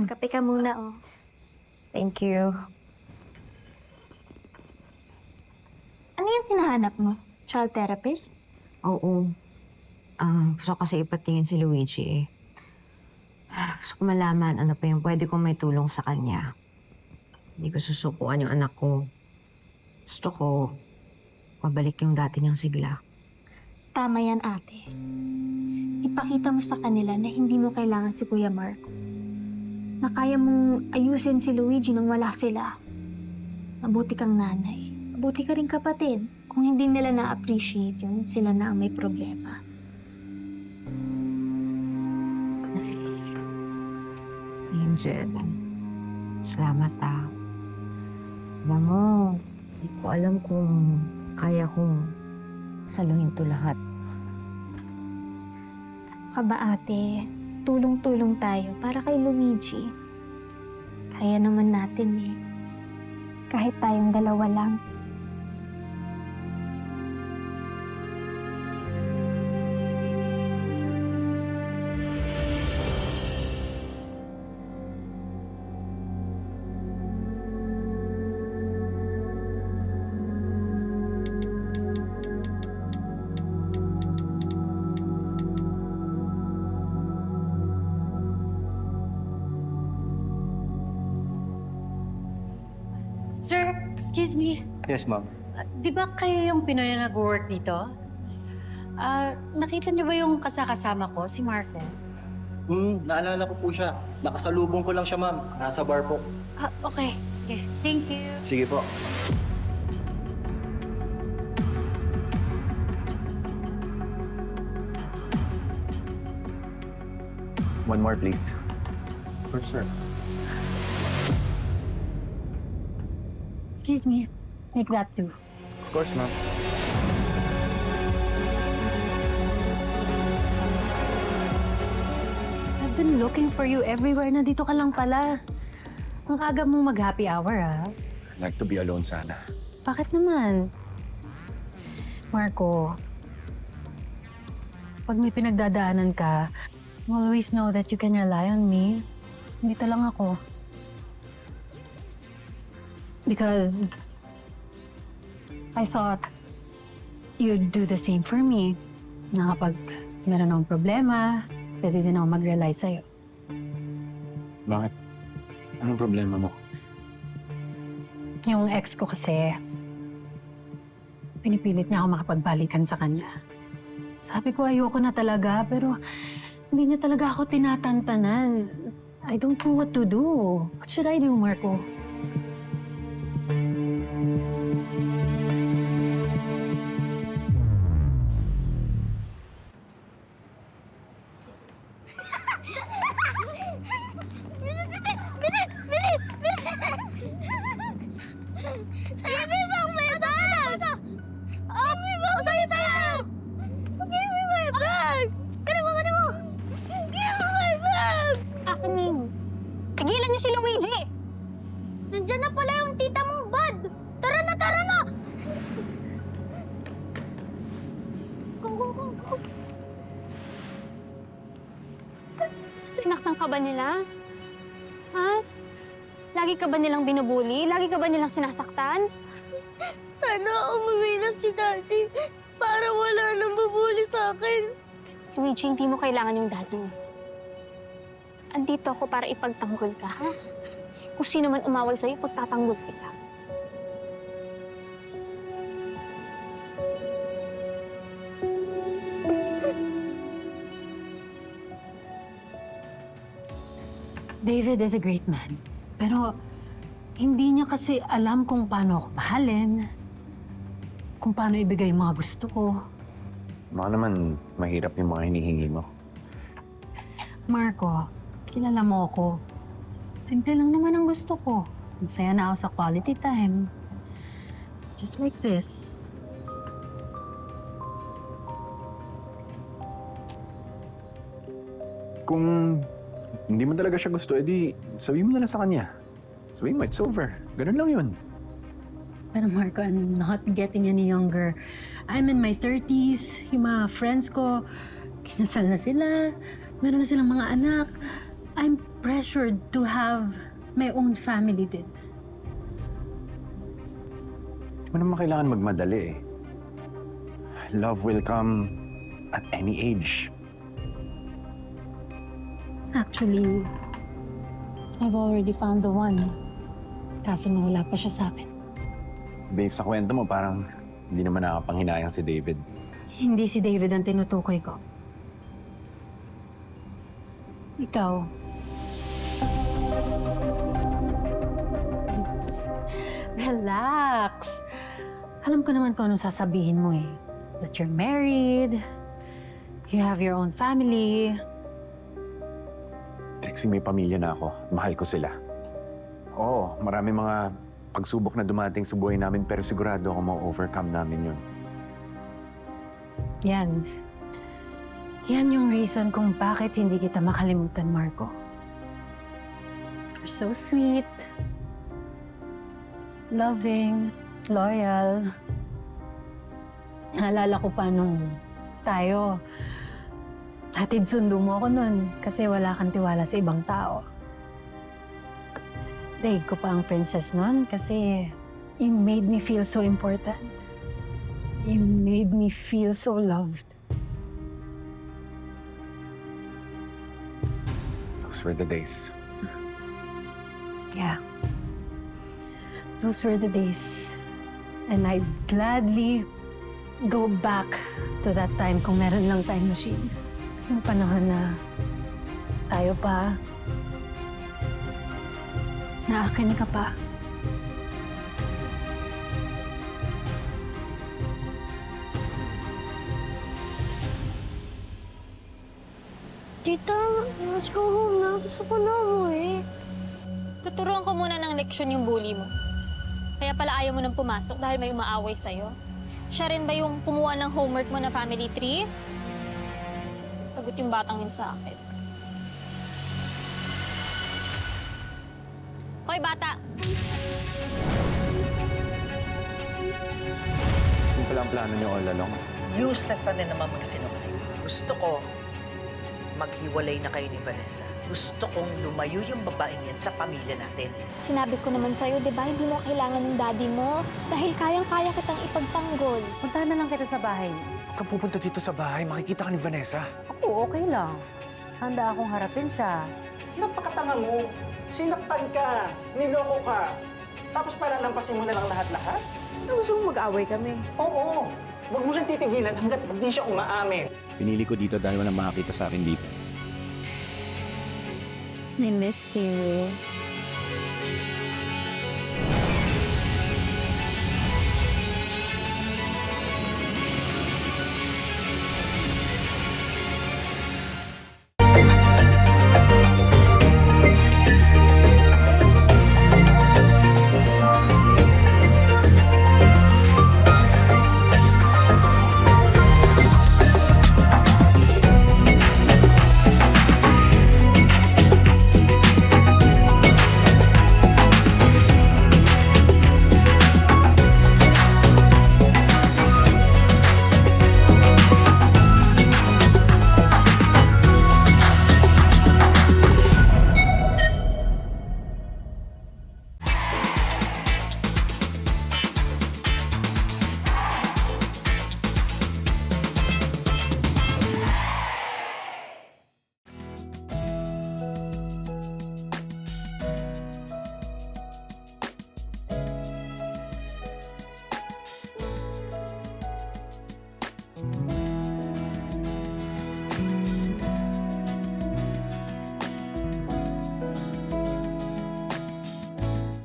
Kape ka muna, oh. Thank you. Ano yung hinahanap mo? Child therapist? Oo. Gusto ko kasi ipatingin si Luigi eh. Gusto ko malaman ano pa yung pwede kong may tulong sa kanya. Hindi ko susukuan yung anak ko. Gusto ko mabalik yung dati niyang sigla. Tama yan, ate. Ipakita mo sa kanila na hindi mo kailangan si Kuya Marco. Na kaya mong ayusin si Luigi nang wala sila. Mabuti kang nanay. Mabuti ka rin kapatid. Kung hindi nila na-appreciate yun, sila na ang may problema. Angel, salamat ah. Alam mo, hindi ko alam kung kaya kong saluhin to lahat. Ka ba, ate? Tulong-tulong tayo para kay Luigi. Kaya naman natin eh. Kahit tayong dalawa lang. Sir, excuse me. Yes, ma'am. Di ba kayo yung Pinoy na nag-work dito? Nakita niyo ba yung kasama ko, si Marco? Naalala ko po siya. Nakasalubong ko lang siya, ma'am. Nasa bar po. Okay. Sige. Thank you. Sige po. One more, please. For sure. Excuse me. Make that too. Of course, ma'am. I've been looking for you everywhere. Nandito ka lang pala. Ang aga mong mag-happy hour, ah. I'd like to be alone sana. Bakit naman? Marco, pag may pinagdadaanan ka, always know that you can rely on me. Dito lang ako. Because I thought you'd do the same for me. Na kapag meron akong problema, pwede din ako mag-rely sa'yo. Bakit? Anong problema mo? Yung ex ko kasi, pinipilit niya ako makapagbalikan sa kanya. Sabi ko ayoko na talaga, pero hindi niya talaga ako tinatantanan. I don't know what to do. What should I do, Marco? Baby bang may bag! Baby bang saya! Give me my bag! Kani mo! Give me my bag! Akin. Tigilan niyo si Luigi! Nandiyan na pala yung tita mong bad! Tara na! Go! Sinaktan ka ba nila? Ha? Lagi ka ba nilang binubuli? Lagi ka ba nilang sinasaktan? Sana umuwi na si Daddy para wala nang bubuli sa akin. Luigi, hindi mo kailangan yung daddy mo. Andito ako para ipagtanggol ka, ha? Kung sino man umaway sa'yo, pagtatanggol kita. David is a great man. Pero hindi niya kasi alam kung paano ako mahalin. Kung paano ibigay yung mga gusto ko. Baka naman mahirap yung mga hinihingi mo. Marco, kilala mo ako. Simple lang naman ang gusto ko. Masaya na ako sa quality time. Just like this. Kung hindi mo talaga siya gusto, edi sabihin mo na lang sa kanya. Sabihin mo, it's over. Ganun lang yun. Pero Marco, I'm not getting any younger. I'm in my 30s. Yung mga friends ko, kinasal na sila. Meron na silang mga anak. I'm pressured to have my own family din. Di mo naman kailangan magmadali eh. Love will come at any age. Actually, I've already found the one. Kaso nawala pa siya sa akin. Based sa kwento mo, parang hindi naman nakapanghinayang si David. Hindi si David ang tinutukoy ko. Ikaw. Relax. Alam ko naman kung anong sasabihin mo eh. That you're married, you have your own family. Trixie, may pamilya na ako. Mahal ko sila. Oo, marami mga pagsubok na dumating sa buhay namin pero sigurado ako ma-overcome namin yun. Yan. Yan yung reason kung bakit hindi kita makalimutan, Marco. You're so sweet, loving, loyal. Naalala ko pa nung tayo, hatid sundo mo ako nun kasi wala kang tiwala sa ibang tao. Daig ko pa ang princess nun kasi you made me feel so important. You made me feel so loved. Those were the days. Yeah. Those were the days. And I'd gladly go back to that time kung meron lang time machine. Yung panahon na tayo pa, na akin ka pa. Tita, let's go home na. Gusto ko na umuwi. Tuturuan ko muna ng leksyon yung bully mo. Kaya pala ayaw mo nang pumasok dahil may umaaway sa'yo. Siya rin ba yung kumuha ng homework mo na family tree? Sagot yung batang yun sa akin. Hoy, bata! Yung pala ang plano niyo all along. Useless na din naman magsinungaling. Gusto ko, maghiwalay na kayo ni Vanessa. Gusto kong lumayo yung babaeng yan sa pamilya natin. Sinabi ko naman sa'yo, di ba, hindi mo kailangan ng daddy mo? Dahil kayang-kaya kitang ipagtanggol. Puntahan na lang kita sa bahay. Huwag kang pupunta dito sa bahay. Makikita ka ni Vanessa. Ako, okay lang. Handa akong harapin siya. Napakatanga mo. Sinaktan ka. Niloko ka. Tapos palalampasin mo na lang lahat-lahat? Gusto mong mag-away kami. Oo. Huwag mo siyang titigilan hanggat hindi siya umaamin. Pinili ko dito dahil walang makakita sa akin dito. I missed you.